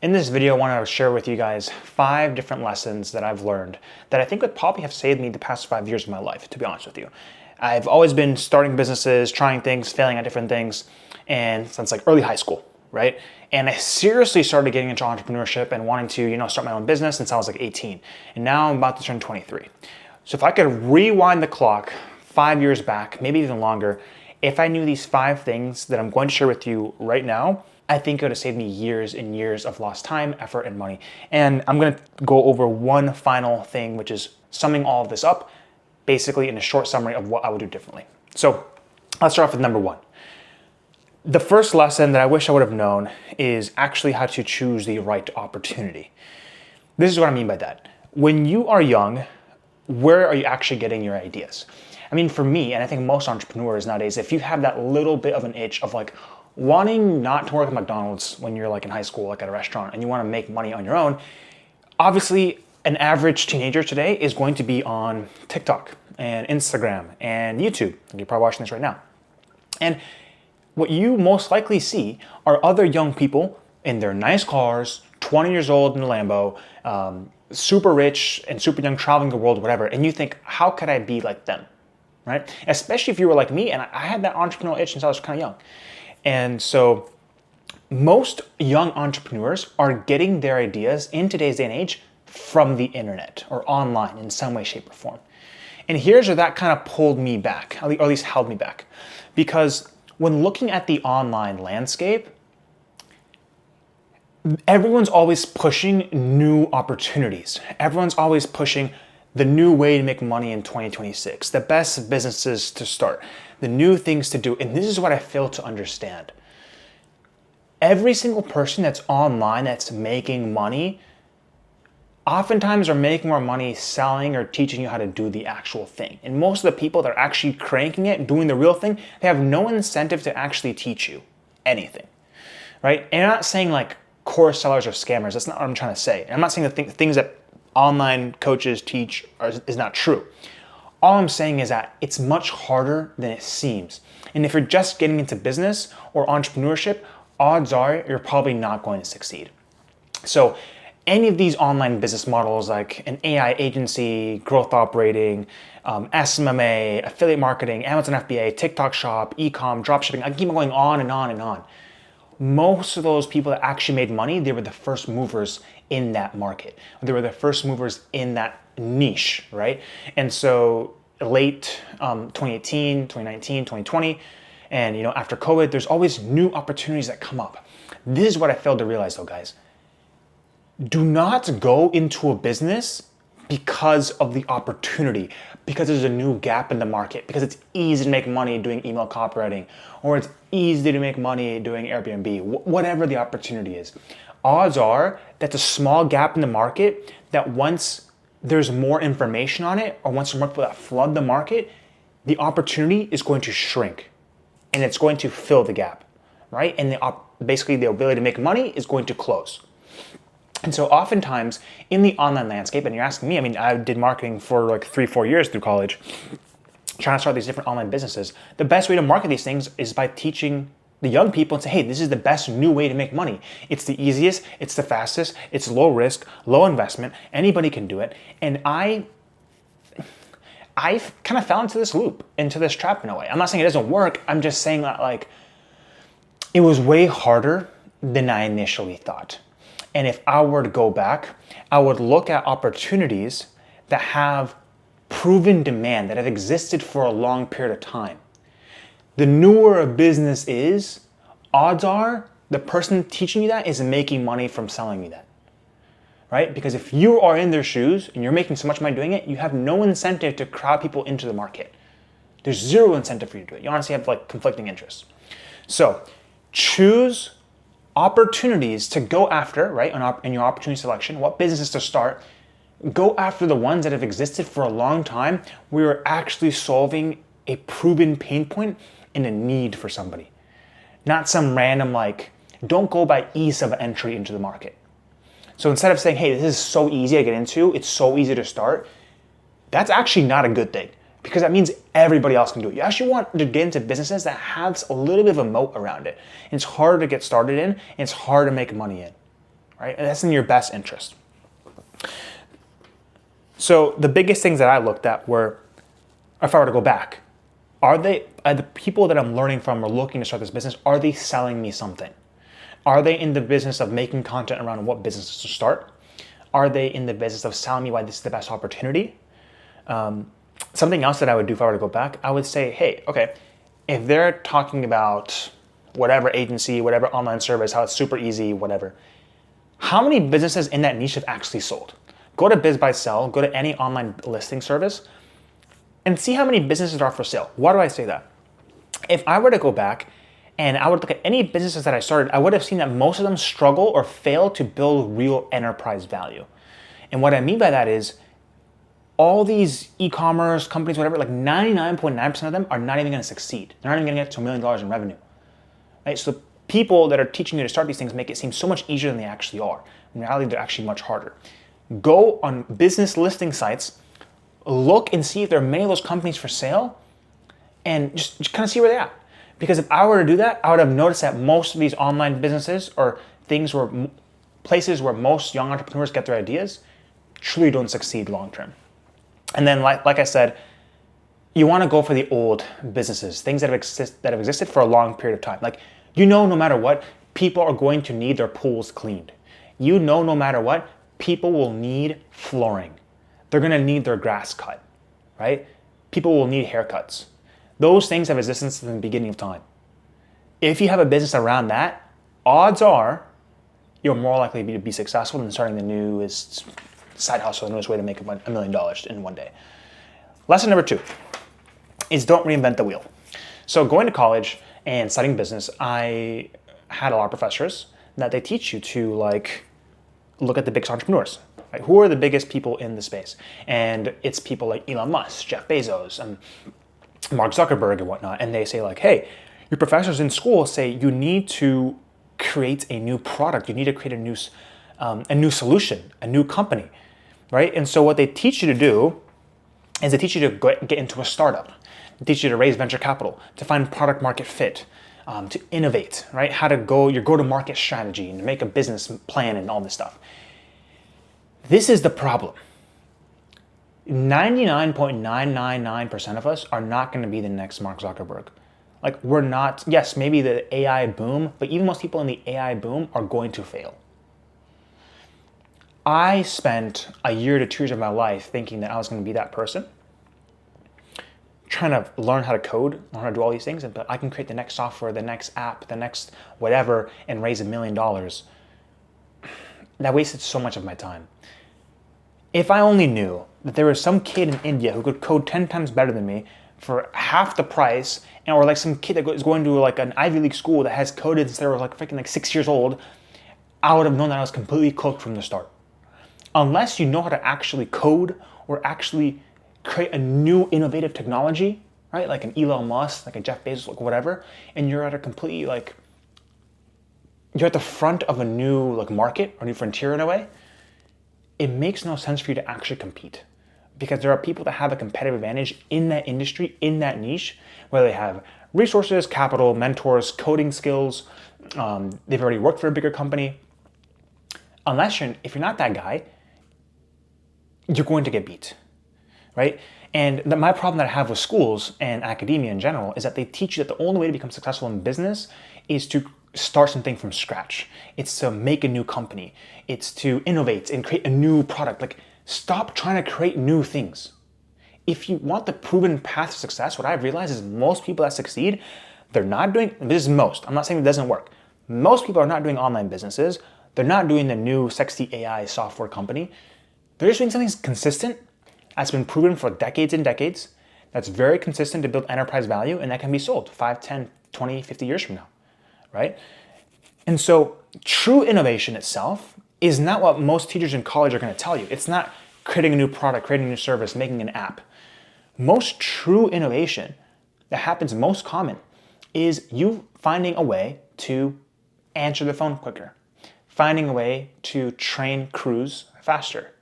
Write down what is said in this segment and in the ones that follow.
In this video, I want to share with you guys 5 different lessons that I've learned that I think would probably have saved me the past 5 years of my life, to be honest with you. I've always been starting businesses, trying things, failing at different things, and since like early high school, right? And I seriously started getting into entrepreneurship and wanting to, start my own business since I was like 18. And now I'm about to turn 23. So if I could rewind the clock 5 years back, maybe even longer, if I knew these 5 things that I'm going to share with you right now, I think it would have saved me years and years of lost time, effort, and money. And I'm going to go over one final thing, which is summing all of this up, basically in a short summary of what I would do differently. So let's start off with number 1. The first lesson that I wish I would have known is actually how to choose the right opportunity. This is what I mean by that. When you are young, where are you actually getting your ideas? I mean, for me, and I think most entrepreneurs nowadays, if you have that little bit of an itch of like wanting not to work at McDonald's when you're like in high school, like at a restaurant, and you want to make money on your own, obviously an average teenager today is going to be on TikTok and Instagram and YouTube. You're probably watching this right now. And what you most likely see are other young people in their nice cars, 20 years old in a Lambo, super rich and super young, traveling the world, whatever. And you think, how could I be like them, right? Especially if you were like me, and I had that entrepreneurial itch since I was kind of young. And so most young entrepreneurs are getting their ideas in today's day and age from the internet or online in some way, shape, or form. And here's where that kind of pulled me back, or at least held me back. Because when looking at the online landscape, everyone's always pushing new opportunities. Everyone's always pushing the new way to make money in 2026, the best businesses to start, the new things to do. And this is what I fail to understand. Every single person that's online that's making money oftentimes are making more money selling or teaching you how to do the actual thing. And most of the people that are actually cranking it, doing the real thing, they have no incentive to actually teach you anything, right? And I'm not saying like course sellers are scammers. That's not what I'm trying to say. I'm not saying the things that online coaches teach is not true. All I'm saying is that it's much harder than it seems. And if you're just getting into business or entrepreneurship, odds are you're probably not going to succeed. So any of these online business models like an AI agency, growth operating, SMMA, affiliate marketing, Amazon FBA, TikTok shop, e-com, dropshipping, I keep going on and on and on. Most of those people that actually made money, they were the first movers in that market. They were the first movers in that niche, right? And so late 2018, 2019, 2020, and after COVID, there's always new opportunities that come up. This is what I failed to realize though, guys. Do not go into a business because of the opportunity, because there's a new gap in the market, because it's easy to make money doing email copywriting, or it's easy to make money doing Airbnb, whatever the opportunity is. Odds are that's a small gap in the market that once there's more information on it, or once more people that flood the market, the opportunity is going to shrink and it's going to fill the gap, right? And basically the ability to make money is going to close. And so oftentimes in the online landscape, and you're asking me, I mean, I did marketing for like 3-4 years through college, trying to start these different online businesses. The best way to market these things is by teaching the young people and say, hey, this is the best new way to make money. It's the easiest, it's the fastest, it's low risk, low investment, anybody can do it. And I kind of fell into this loop, into this trap in a way. I'm not saying it doesn't work, I'm just saying that like, it was way harder than I initially thought. And if I were to go back, I would look at opportunities that have proven demand, that have existed for a long period of time. The newer a business is, odds are the person teaching you that is making money from selling you that, right? Because if you are in their shoes and you're making so much money doing it, you have no incentive to crowd people into the market. There's zero incentive for you to do it. You honestly have like conflicting interests. So choose opportunities to go after, right? In your opportunity selection, what businesses to start, go after the ones that have existed for a long time where you're actually solving a proven pain point and a need for somebody. Not some random don't go by ease of entry into the market. So instead of saying, hey, this is so easy to get into, it's so easy to start, that's actually not a good thing. because that means everybody else can do it. You actually want to get into businesses that have a little bit of a moat around it. And it's hard to get started in, and it's hard to make money in. right? And that's in your best interest. So the biggest things that I looked at were, if I were to go back, are the people that I'm learning from or looking to start this business, are they selling me something? Are they in the business of making content around what businesses to start? Are they in the business of selling me why this is the best opportunity? Something else that I would do if I were to go back, I would say, hey, okay, if they're talking about whatever agency, whatever online service, how it's super easy, whatever, how many businesses in that niche have actually sold? Go to Biz by Sell, go to any online listing service, and see how many businesses are for sale. Why do I say that? If I were to go back and I would look at any businesses that I started, I would have seen that most of them struggle or fail to build real enterprise value. And what I mean by that is all these e-commerce companies, whatever, like 99.9% of them are not even going to succeed. They're not even going to get to $1 million in revenue. Right? So the people that are teaching you to start these things make it seem so much easier than they actually are. In reality, they're actually much harder. Go on business listing sites, look and see if there are many of those companies for sale, and just kind of see where they're at. Because if I were to do that, I would have noticed that most of these online businesses or things where places where most young entrepreneurs get their ideas truly don't succeed long term. And then, like I said, you want to go for the old businesses, things that have existed for a long period of time. Like, no matter what, people are going to need their pools cleaned. No matter what, people will need flooring. They're going to need their grass cut, right? People will need haircuts. Those things have existed since the beginning of time. If you have a business around that, odds are you're more likely to be successful than starting the newest side hustle, the newest way to make $1 million in one day. Lesson number 2 is don't reinvent the wheel. So going to college and studying business, I had a lot of professors that they teach you to look at the biggest entrepreneurs. Right? Who are the biggest people in the space? And it's people like Elon Musk, Jeff Bezos, and Mark Zuckerberg and whatnot. And they say hey, your professors in school say you need to create a new product. You need to create a new solution, a new company, right? And so what they teach you to do is they teach you to get into a startup. They teach you to raise venture capital, to find product market fit, to innovate, right? How to your go-to-market strategy and make a business plan and all this stuff. This is the problem. 99.999% of us are not going to be the next Mark Zuckerberg. We're not, yes, maybe the AI boom, but even most people in the AI boom are going to fail. I spent a year to 2 years of my life thinking that I was going to be that person, trying to learn how to code, learn how to do all these things, but I can create the next software, the next app, the next whatever, and raise $1 million. That wasted so much of my time. If I only knew that there was some kid in India who could code 10 times better than me for half the price, or some kid that is going to an Ivy League school that has coded since they were freaking 6 years old, I would have known that I was completely cooked from the start. Unless you know how to actually code or actually create a new innovative technology, right? Like an Elon Musk, like a Jeff Bezos, whatever, and you're at a completely you're at the front of a new market or new frontier in a way, it makes no sense for you to actually compete. Because there are people that have a competitive advantage in that industry, in that niche, where they have resources, capital, mentors, coding skills. They've already worked for a bigger company. If you're not that guy, you're going to get beat, right? And my problem that I have with schools and academia in general is that they teach you that the only way to become successful in business is to start something from scratch. It's to make a new company. It's to innovate and create a new product. Stop trying to create new things. If you want the proven path to success, what I've realized is most people that succeed, they're not doing, this is most, I'm not saying it doesn't work. Most people are not doing online businesses. They're not doing the new sexy AI software company. They're just doing something consistent that's been proven for decades and decades, that's very consistent to build enterprise value, and that can be sold 5, 10, 20, 50 years from now, right? And so true innovation itself is not what most teachers in college are going to tell you. It's not creating a new product, creating a new service, making an app. Most true innovation that happens most common is you finding a way to answer the phone quicker, finding a way to train crews faster,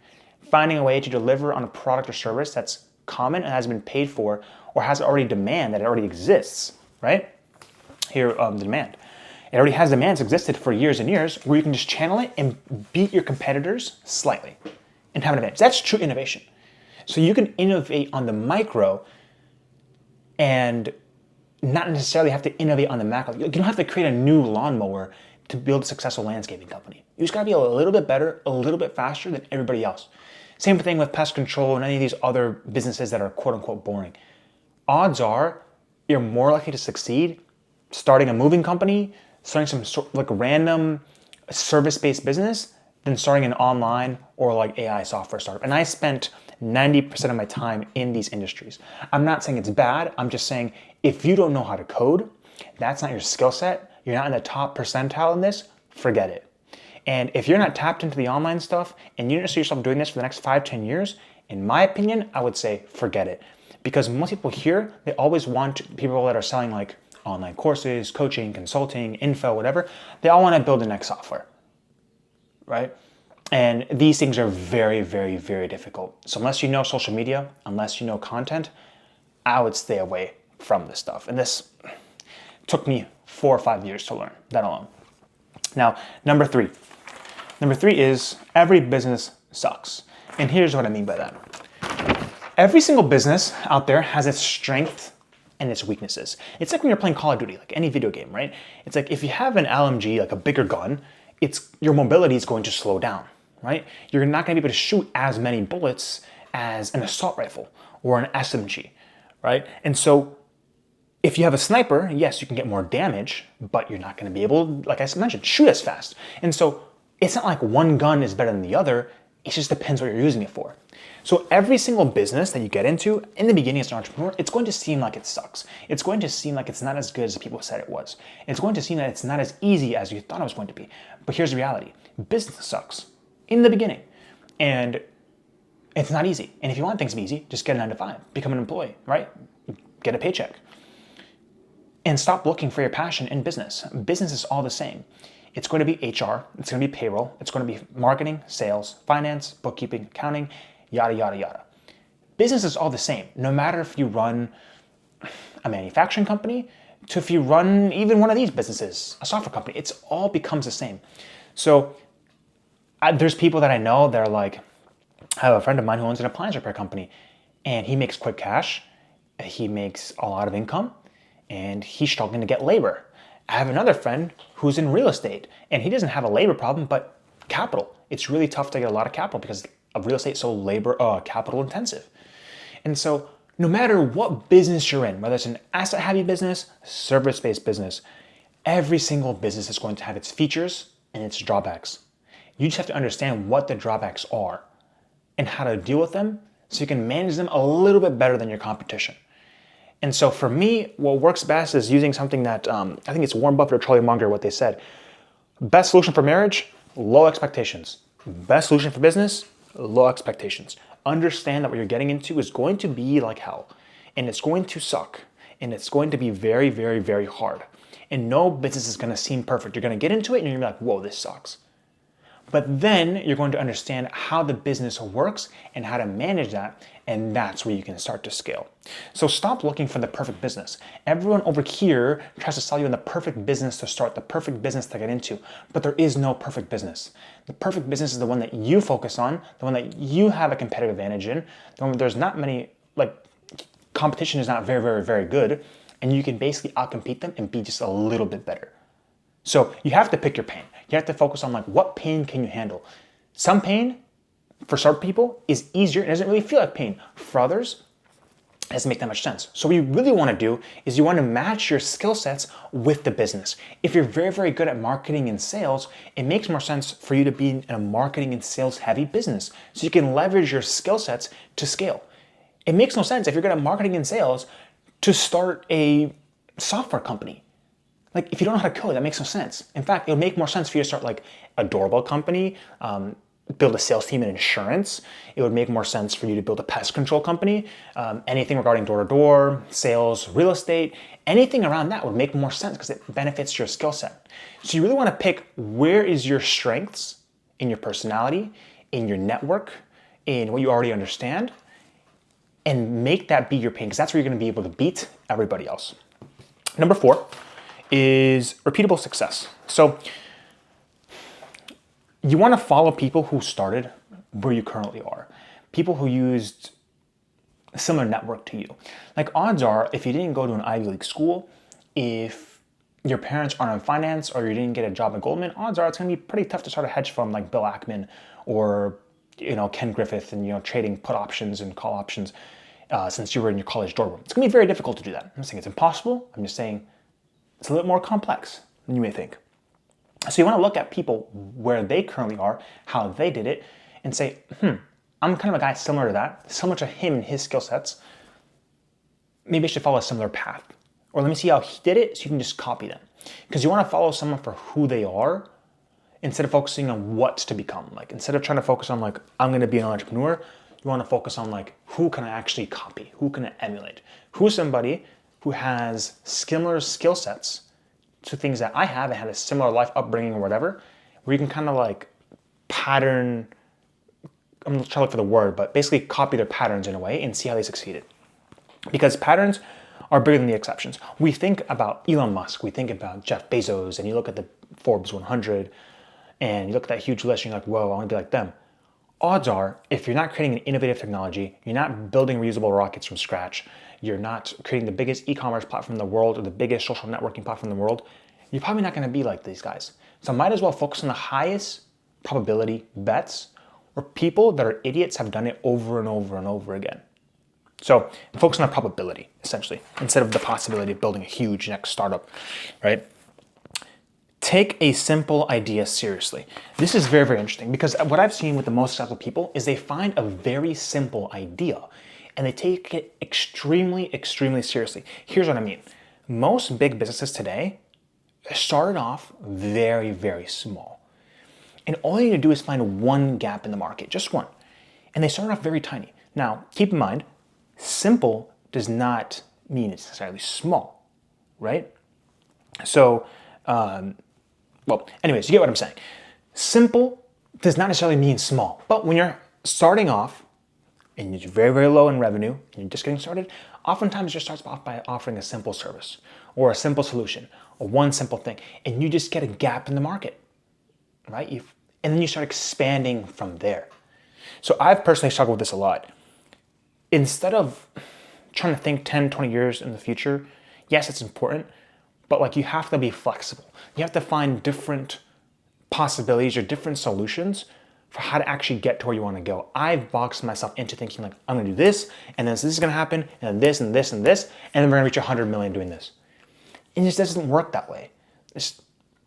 finding a way to deliver on a product or service that's common and has been paid for or has already demand that it already exists, right? Here, the demand. It already has demand. It's existed for years and years where you can just channel it and beat your competitors slightly and have an advantage. That's true innovation. So you can innovate on the micro and not necessarily have to innovate on the macro. You don't have to create a new lawnmower to build a successful landscaping company. You just gotta be a little bit better, a little bit faster than everybody else. Same thing with pest control and any of these other businesses that are quote unquote boring. Odds are you're more likely to succeed starting a moving company, starting some sort like random service-based business than starting an online or like AI software startup. And I spent 90% of my time in these industries. I'm not saying it's bad. I'm just saying if you don't know how to code, that's not your skill set, you're not in the top percentile in this, forget it. And if you're not tapped into the online stuff and you don't see yourself doing this for the next 5-10 years, in my opinion, I would say forget it. Because most people here, they always want people that are selling like online courses, coaching, consulting, info, whatever. They all want to build the next software, right? And these things are very, very, very difficult. So unless you know social media, unless you know content, I would stay away from this stuff. And this took me 4 or 5 years to learn that alone. Now, number three is every business sucks. And here's what I mean by that. Every single business out there has its strengths and its weaknesses. It's like when you're playing Call of Duty, like any video game, right? It's like if you have an LMG, like a bigger gun, your mobility is going to slow down, right? You're not going to be able to shoot as many bullets as an assault rifle or an SMG, right? And so if you have a sniper, yes, you can get more damage, but you're not going to be able, like I mentioned, shoot as fast. And so it's not like one gun is better than the other. It just depends what you're using it for. So every single business that you get into, in the beginning as an entrepreneur, it's going to seem like it sucks. It's going to seem like it's not as good as people said it was. It's going to seem that it's not as easy as you thought it was going to be. But here's the reality. Business sucks in the beginning. And it's not easy. And if you want things to be easy, just get a 9-to-5. Become an employee, right? Get a paycheck. And stop looking for your passion in business. Business is all the same. It's going to be HR, it's going to be payroll, it's going to be marketing, sales, finance, bookkeeping, accounting, yada, yada, yada. Business is all the same, no matter if you run a manufacturing company to if you run even one of these businesses, a software company, it's all becomes the same. So there's people that I know that are like, I have a friend of mine who owns an appliance repair company and he makes quick cash, he makes a lot of income, and he's struggling to get labor. I have another friend who's in real estate and he doesn't have a labor problem, but capital. It's really tough to get a lot of capital because of real estate so capital intensive. And so no matter what business you're in, whether it's an asset heavy business, service-based business, every single business is going to have its features and its drawbacks. You just have to understand what the drawbacks are and how to deal with them so you can manage them a little bit better than your competition. And so for me, what works best is using something that, I think it's Warren Buffett or Charlie Munger, what they said. Best solution for marriage, low expectations. Best solution for business, low expectations. Understand that what you're getting into is going to be like hell. And it's going to suck. And it's going to be very, very, very hard. And no business is going to seem perfect. You're going to get into it and you're going to be like, whoa, this sucks. But then you're going to understand how the business works and how to manage that, and that's where you can start to scale. So stop looking for the perfect business. Everyone over here tries to sell you on the perfect business to start, the perfect business to get into, but there is no perfect business. The perfect business is the one that you focus on, the one that you have a competitive advantage in, the one where there's not many, like competition is not very, very, very good, and you can basically outcompete them and be just a little bit better. So you have to pick your pain. You have to focus on like what pain can you handle. Some pain for some people is easier. It doesn't really feel like pain. For others, it doesn't make that much sense. So what you really want to do is you want to match your skill sets with the business. If you're very, very good at marketing and sales, it makes more sense for you to be in a marketing and sales heavy business so you can leverage your skill sets to scale. It makes no sense if you're good at marketing and sales to start a software company. Like if you don't know how to code, that makes no sense. In fact, it'll make more sense for you to start like a doorbell company, build a sales team in insurance. It would make more sense for you to build a pest control company, anything regarding door-to-door, sales, real estate, anything around that would make more sense because it benefits your skill set. So you really want to pick where is your strengths in your personality, in your network, in what you already understand, and make that be your pain because that's where you're going to be able to beat everybody else. Number 4 is repeatable success. So you want to follow people who started where you currently are, people who used a similar network to you. Like odds are, if you didn't go to an Ivy League school, if your parents aren't in finance or you didn't get a job at Goldman, odds are it's going to be pretty tough to start a hedge fund like Bill Ackman or Ken Griffith and trading put options and call options since you were in your college dorm room. It's going to be very difficult to do that. I'm not saying it's impossible. I'm just saying it's a little more complex than you may think. So you want to look at people where they currently are, how they did it, and say, I'm kind of a guy similar to that, similar to him and his skill sets. Maybe I should follow a similar path. Or let me see how he did it so you can just copy them. Because you want to follow someone for who they are instead of focusing on what to become. Like instead of trying to focus on like, I'm going to be an entrepreneur, you want to focus on like, who can I actually copy? Who can I emulate? Who's somebody who has similar skill sets to things that I have and had a similar life upbringing or whatever, where you can kind of like pattern, I'm trying to look for the word, but basically copy their patterns in a way and see how they succeeded. Because patterns are bigger than the exceptions. We think about Elon Musk, we think about Jeff Bezos, and you look at the Forbes 100 and you look at that huge list and you're like, whoa, I want to be like them. Odds are, if you're not creating an innovative technology, you're not building reusable rockets from scratch, you're not creating the biggest e-commerce platform in the world or the biggest social networking platform in the world, you're probably not going to be like these guys. So might as well focus on the highest probability bets or people that are idiots have done it over and over and over again. So focus on the probability, essentially, instead of the possibility of building a huge next startup, right? Take a simple idea seriously. This is very, very interesting because what I've seen with the most successful people is they find a very simple idea and they take it extremely, extremely seriously. Here's what I mean. Most big businesses today started off very, very small. And all you need to do is find one gap in the market, just one. And they started off very tiny. Now, keep in mind, simple does not mean it's necessarily small, right? So, anyways, you get what I'm saying. Simple does not necessarily mean small, but when you're starting off and you're very, very low in revenue and you're just getting started, oftentimes it just starts off by offering a simple service or a simple solution or one simple thing, and you just get a gap in the market, right? And then you start expanding from there. So I've personally struggled with this a lot. Instead of trying to think 10, 20 years in the future, yes, it's important, but like you have to be flexible. You have to find different possibilities or different solutions for how to actually get to where you want to go. I've boxed myself into thinking like, I'm gonna do this, and then this is gonna happen, and then this and this and this, and then we're gonna reach 100 million doing this. It just doesn't work that way.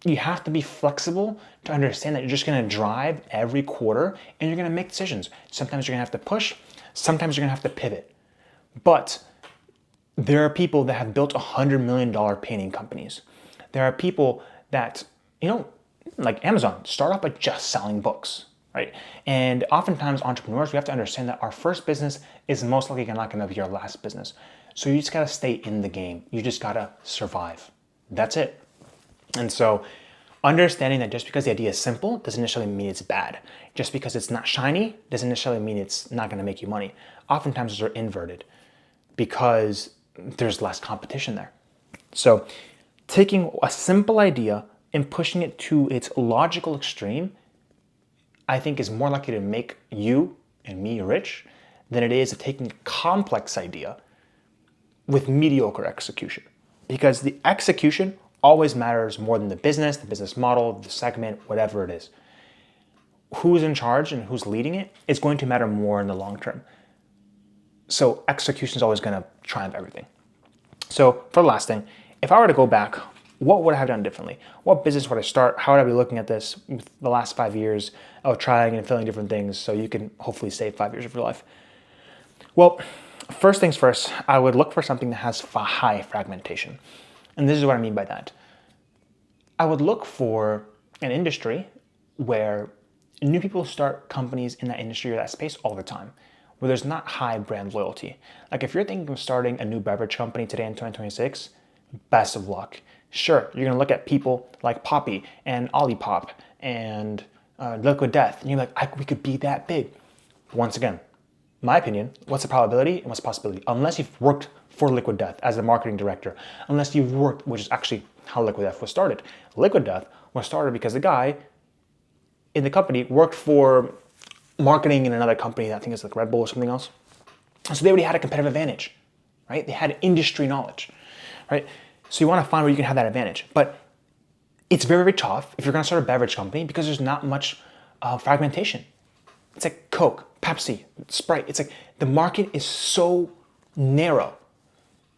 You have to be flexible to understand that you're just gonna drive every quarter and you're gonna make decisions. Sometimes you're gonna have to push, sometimes you're gonna have to pivot. But there are people that have built $100 million painting companies. There are people that, like Amazon, start off by just selling books, right? And oftentimes entrepreneurs, we have to understand that our first business is most likely not gonna be your last business. So you just gotta stay in the game. You just gotta survive. That's it. And so understanding that just because the idea is simple doesn't necessarily mean it's bad. Just because it's not shiny doesn't necessarily mean it's not going to make you money. Oftentimes those are inverted because there's less competition there. So taking a simple idea and pushing it to its logical extreme, I think is more likely to make you and me rich than it is of taking a complex idea with mediocre execution. Because the execution always matters more than the business model, the segment, whatever it is. Who's in charge and who's leading it is going to matter more in the long term. So execution is always going to triumph everything. So for the last thing, if I were to go back, what would I have done differently? What business would I start? How would I be looking at this with the last 5 years of trying and failing different things so you can hopefully save 5 years of your life? Well, first things first, I would look for something that has high fragmentation. And this is what I mean by that. I would look for an industry where new people start companies in that industry or that space all the time, where there's not high brand loyalty. Like if you're thinking of starting a new beverage company today in 2026, best of luck. Sure, you're gonna look at people like Poppy and Olipop and Liquid Death, and you're like, we could be that big. Once again, my opinion, what's the probability and what's the possibility? Unless you've worked for Liquid Death as a marketing director, unless you've worked, which is actually how Liquid Death was started. Liquid Death was started because the guy in the company worked for marketing in another company, I think it's like Red Bull or something else. So they already had a competitive advantage, right? They had industry knowledge, right? So you want to find where you can have that advantage. But it's very, very tough if you're going to start a beverage company because there's not much fragmentation. It's like Coke, Pepsi, Sprite. It's like the market is so narrow.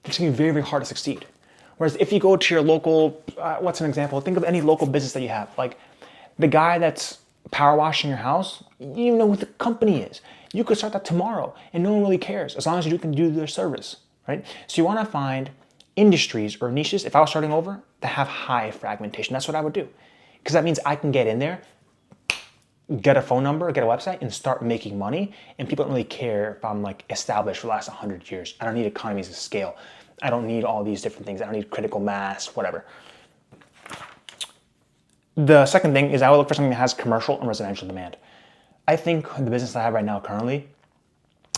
It's going to be very, very hard to succeed. Whereas if you go to your local, what's an example? Think of any local business that you have. Like the guy that's power washing your house, you even know what the company is. You could start that tomorrow and no one really cares as long as you can do their service, right? So you want to find industries or niches, if I was starting over, that have high fragmentation. That's what I would do. Because that means I can get in there, get a phone number, get a website, and start making money. And people don't really care if I'm like established for the last 100 years. I don't need economies of scale. I don't need all these different things. I don't need critical mass, whatever. The second thing is I would look for something that has commercial and residential demand. I think the business I have right now currently,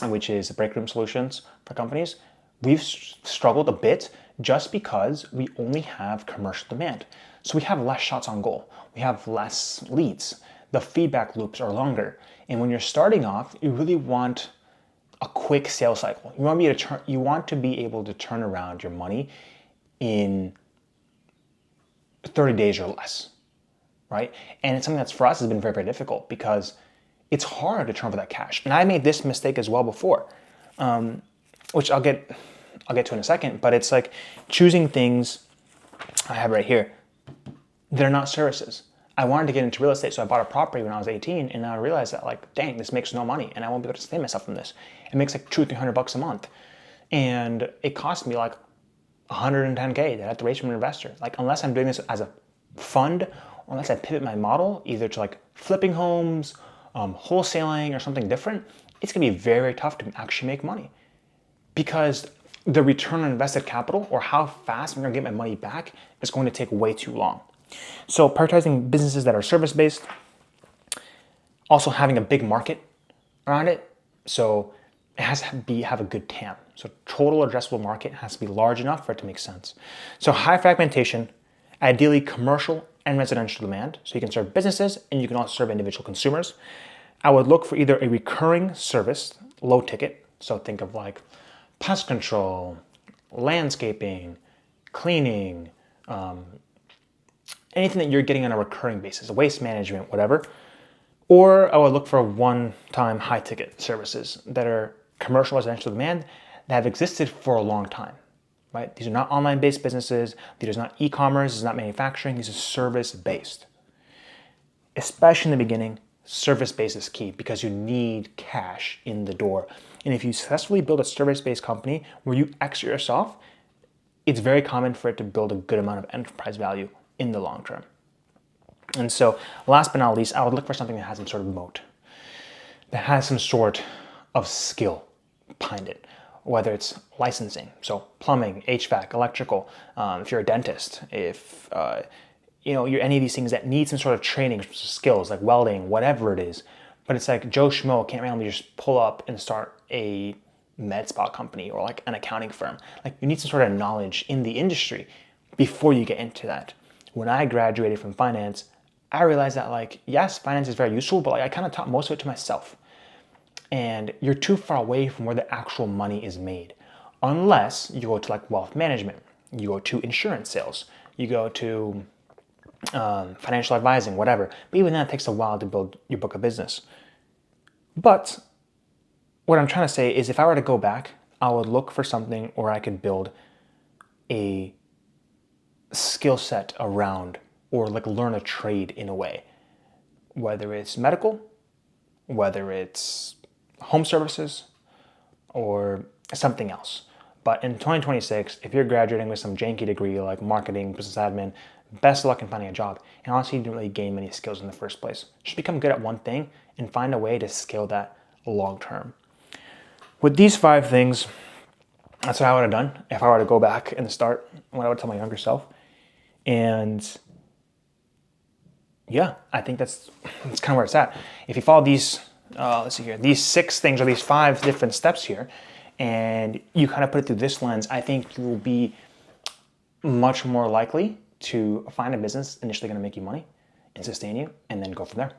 which is break room solutions for companies, we've struggled a bit just because we only have commercial demand. So we have less shots on goal. We have less leads. The feedback loops are longer. And when you're starting off, you really want a quick sales cycle. You want to be able to turn around your money in 30 days or less, right? And it's something that's for us has been very, very difficult because it's hard to turn over that cash. And I made this mistake as well before, which I'll get to in a second, but it's like choosing things I have right here. They're not services. I wanted to get into real estate, so I bought a property when I was 18, and now I realized that like, dang, this makes no money, and I won't be able to sustain myself from this. It makes like $200-300 a month, and it cost me like $110K that I have to raise from an investor. Like, unless I'm doing this as a fund, or unless I pivot my model either to like flipping homes, wholesaling, or something different, it's gonna be very, very tough to actually make money because the return on invested capital or how fast I'm gonna get my money back is going to take way too long. So prioritizing businesses that are service-based, also having a big market around it. So it has to have a good TAM. So total addressable market has to be large enough for it to make sense. So high fragmentation, ideally commercial and residential demand. So you can serve businesses and you can also serve individual consumers. I would look for either a recurring service, low ticket. So think of like pest control, landscaping, cleaning, anything that you're getting on a recurring basis, waste management, whatever. Or I would look for one-time high-ticket services that are commercial residential demand that have existed for a long time, right? These are not online-based businesses. These are not e-commerce. This is not manufacturing. These are service-based. Especially in the beginning, service-based is key because you need cash in the door. And if you successfully build a service-based company where you exit yourself, it's very common for it to build a good amount of enterprise value in the long term. And so last but not least, I would look for something that has some sort of moat, that has some sort of skill behind it, whether it's licensing, so plumbing, HVAC, electrical, if you're a dentist, if you're any of these things that need some sort of training, skills like welding, whatever it is. But it's like Joe Schmo can't randomly just pull up and start a med spa company or like an accounting firm. Like you need some sort of knowledge in the industry before you get into that. When I graduated from finance, I realized that like, yes, finance is very useful, but like I kind of taught most of it to myself. And you're too far away from where the actual money is made. Unless you go to like wealth management, you go to insurance sales, you go to financial advising, whatever. But even that takes a while to build your book of business. But what I'm trying to say is if I were to go back, I would look for something where I could build a skill set around or like learn a trade in a way, whether it's medical, whether it's home services or something else. But in 2026, if you're graduating with some janky degree like marketing, business admin, best of luck in finding a job. And honestly, you didn't really gain many skills in the first place. Just become good at one thing and find a way to scale that long term. With these 5 things, that's what I would have done if I were to go back and start what I would tell my younger self. And yeah, I think that's kind of where it's at. If you follow these let's see here, these 6 things or these 5 different steps here, and you kind of put it through this lens, I think you will be much more likely to find a business initially going to make you money and sustain you, and then go from there.